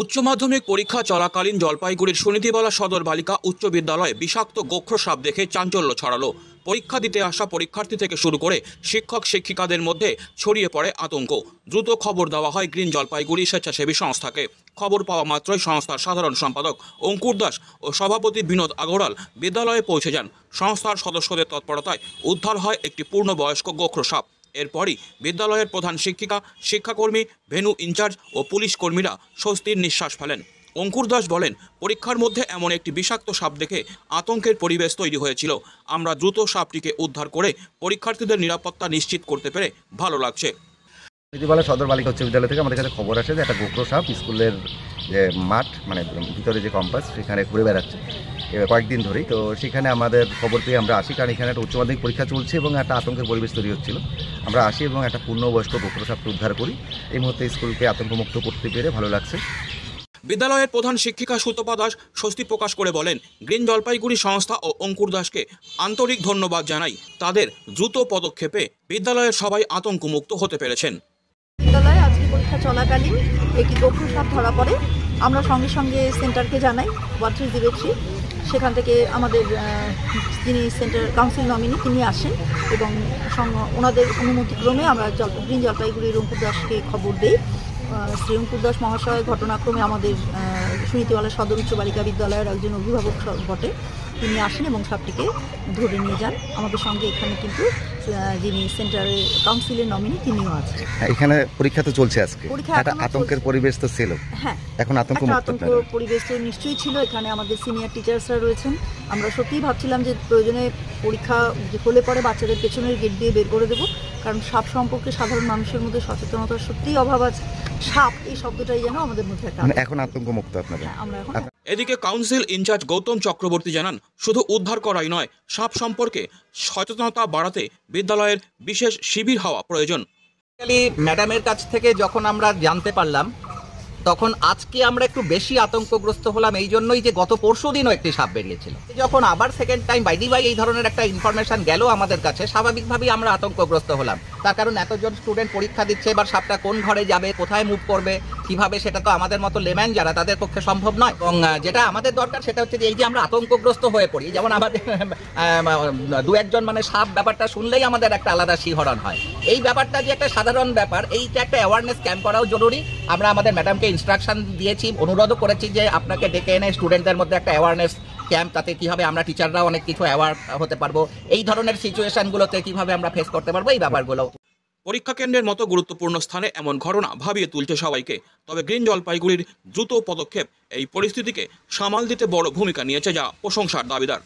উচ্চ মাধ্যমিক পরীক্ষা চলাকালীন জলপাইগুড়ির সুনীতিবালা সদর বালিকা উচ্চ বিদ্যালয়ে বিষাক্ত গোখ্র সাপ দেখে চাঞ্চল্য ছড়ালো। পরীক্ষা দিতে আসা পরীক্ষার্থী থেকে শুরু করে শিক্ষক শিক্ষিকাদের মধ্যে ছড়িয়ে পড়ে আতঙ্ক। দ্রুত খবর দেওয়া হয় গ্রিন জলপাইগুড়ি স্বেচ্ছাসেবী সংস্থাকে। খবর পাওয়া মাত্রই সংস্থার সাধারণ সম্পাদক অঙ্কুর দাস ও সভাপতি বিনোদ আগরওয়াল বিদ্যালয়ে পৌঁছে যান। সংস্থার সদস্যদের তৎপরতায় উদ্ধার হয় একটি পূর্ণবয়স্ক গোখ্র সাপ। এরপরই বিদ্যালয়ের প্রধান শিক্ষিকা, শিক্ষাকর্মী, ভেন্যু ইনচার্জ ও পুলিশ কর্মীরা স্বস্তির নিঃশ্বাস ফেলেন। অঙ্কুর দাস বলেন, পরীক্ষার মধ্যে এমন একটি বিষাক্ত সাপ দেখে আতঙ্কের পরিবেশ তৈরি হয়েছিল। আমরা দ্রুত সাপটিকে উদ্ধার করে পরীক্ষার্থীদের নিরাপত্তা নিশ্চিত করতে পেরে ভালো লাগছে। সুনীতিবালা সদর বালিকা উচ্চ বিদ্যালয় থেকে আমাদের কাছে খবর আসে যে একটা গোখ্র সাপ স্কুলের যে মাঠ মানে ভিতরে যে কম্পাস সেখানে ঘুরে বেড়াচ্ছে কয়েকদিন ধরেই। তো সেখানে আমাদের খবর পেয়ে আমরা আসি, কারণ এখানে একটা উচ্চ মাধ্যমিক পরীক্ষা চলছে এবং একটা আতঙ্কের পরিবেশ তৈরি হচ্ছিল। আমরা আসি এবং একটা পূর্ণবয়স্ক গোখ্র সাপকে উদ্ধার করি। এই মুহূর্তে স্কুলকে আতঙ্কমুক্ত করতে পেরে ভালো লাগছে। বিদ্যালয়ের প্রধান শিক্ষিকা সুতপা দাস স্বস্তি প্রকাশ করে বলেন, গ্রিন জলপাইগুড়ি সংস্থা ও অঙ্কুর দাসকে আন্তরিক ধন্যবাদ জানাই। তাদের দ্রুত পদক্ষেপে বিদ্যালয়ের সবাই আতঙ্কমুক্ত হতে পেরেছেন। বিদ্যালয়ে আজকে পরীক্ষা চলাকালীন একটি গোখ্র সাপ ধরা পড়ে। আমরা সঙ্গে সঙ্গে সেন্টারকে জানাই 1303। সেখান থেকে আমাদের যিনি সেন্টার কাউন্সিল নমিনি তিনি আসেন এবং ওনাদের অনুমতিক্রমে আমরা গ্রিন জলপাইগুড়ির অঙ্কুর দাসকে খবর দিই। শ্রী অঙ্কুর দাস মহাশয় ঘটনাক্রমে আমাদের সুনীতিবালা সদর উচ্চ বালিকা বিদ্যালয়ের একজন অভিভাবক বটে, তিনি আসেন এবং সাপটিকে ধরে নিয়ে যান। আমাদের সঙ্গে এখানে কিন্তু যিনি সেন্টারের কাউন্সিলের নমিনি তিনিও আছেন। এখানে পরীক্ষা তো চলছে আজকে, একটা আতঙ্কের পরিবেশ তো ছিল। হ্যাঁ, এখন আতঙ্ক পরিবেশ তো নিশ্চয়ই ছিল। এখানে আমাদের সিনিয়র টিচার্সরা রয়েছেন। আমরা সত্যিই ভাবছিলাম যে প্রয়োজনে পরীক্ষা হলে পরে বাচ্চাদের পেছনের গেট দিয়ে বের করে দেবো, কারণ সাপ সম্পর্কে সাধারণ মানুষের মধ্যে সচেতনতার সত্যিই অভাব আছে। সাপ এই শব্দটাই যেন আমাদের মধ্যে একটা এখন আতঙ্কমুক্ত আপনাদের। আমরা এখন এদিকে কাউন্সিল ইনচার্জ গৌতম চক্রবর্তী জানান, শুধু উদ্ধার করাই নয়, সাপ সম্পর্কে সচেতনতা বাড়াতে বিদ্যালয়ের বিশেষ শিবির হওয়া প্রয়োজন। ম্যাডামের কাছ থেকে যখন আমরা জানতে পারলাম, তখন আজকে আমরা একটু বেশি আতঙ্কগ্রস্ত হলাম এই জন্যই যে গত পরশু দিনও একটি সাপ বেরিয়েছিল। যখন আবার সেকেন্ড টাইম বাই এই ধরনের একটা ইনফরমেশন গেল আমাদের কাছে, স্বাভাবিকভাবেই আমরা আতঙ্কগ্রস্ত হলাম। তার কারণ এতজন স্টুডেন্ট পরীক্ষা দিচ্ছে, এবার সাপটা কোন ঘরে যাবে, কোথায় মুভ করবে, কিভাবে, সেটা তো আমাদের মতো লেম্যান যারা তাদের পক্ষে সম্ভব নয়। এবং যেটা আমাদের দরকার সেটা হচ্ছে যে এই যে আমরা আতঙ্কগ্রস্ত হয়ে পড়ি, যেমন আমাদের দু একজন মানে সাপ ব্যাপারটা শুনলেই আমাদের একটা আলাদা শিহরণ হয়। এই ব্যাপারটা যে একটা সাধারণ ব্যাপার, এইটা একটা অ্যাওয়ারনেস ক্যাম্প করাও জরুরি। আমরা আমাদের ম্যাডামকে ইনস্ট্রাকশন দিয়েছি, অনুরোধও করেছি যে আপনাকে ডেকে এনে স্টুডেন্টদের মধ্যে একটা অ্যাওয়ারনেস ক্যাম্প, তাতে কীভাবে আমরা টিচাররাও অনেক কিছু অ্যাওয়ার হতে পারবো, এই ধরনের সিচুয়েশনগুলোতে কীভাবে আমরা ফেস করতে পারবো, এই ব্যাপারগুলো। পরীক্ষা কেন্দ্রের মতো গুরুত্বপূর্ণ স্থানে এমন ঘটনা ভাবিয়ে তুলছে সবাইকে। তবে গ্রিন জলপাইগুড়ির দ্রুত পদক্ষেপ এই পরিস্থিতিকে সামাল দিতে বড় ভূমিকা নিয়েছে, যা প্রশংসার দাবিদার।